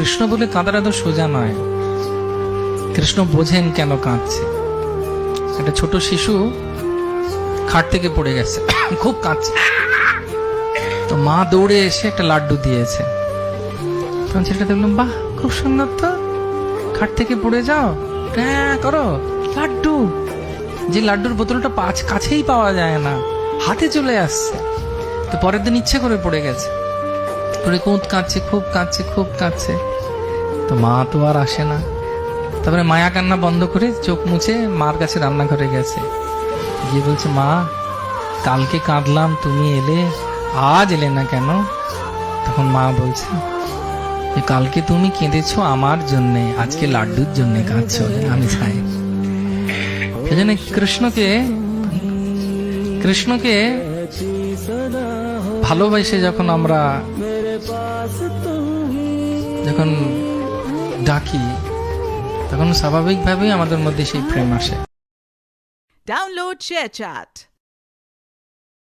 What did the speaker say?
কৃষ্ণ বলে কাঁদাটা তো সোজা নয়। কৃষ্ণ বোঝেন কেন কাঁদছে। একটা ছোট শিশু খাট থেকে পড়ে গেছে, খুব কাঁদছে। তো মা দৌড়ে এসে একটা লাড্ডু দিয়েছে। তখন ছেলেটা দেখলাম, বাহ খুব সুন্দর তো, খাট থেকে পড়ে যাও, হ্যাঁ করো, লাড্ডু। যে লাড্ডুর বোতলটা কাছেই পাওয়া যায় না, হাতে চলে আসছে। তো পরের দিন ইচ্ছে করে পড়ে গেছে, পড়ে খুব কাঁদছে, খুব কাঁদছে, খুব কাঁদছে। তো মা তো আর আসে না। তারপরে মায়া কান্না বন্ধ করে চোখ মুছে মার কাছে রান্নাঘরে গেছে, গিয়ে বলছে, মা কালকে কাঁদলাম, তুমি এলে, আজ এলে না কেন? তখন মা বলছে, কালকে তুমি কেঁদেছো আমার জন্যে, আজকে লাড্ডুর জন্যে কাঁদছো, আমি চাই। সেজন্য কৃষ্ণকে ভালোবাসে যখন আমরা ডাকি, তখন স্বাভাবিকভাবেই আমাদের মধ্যে সেই প্রেম আসে। Download ShareChat.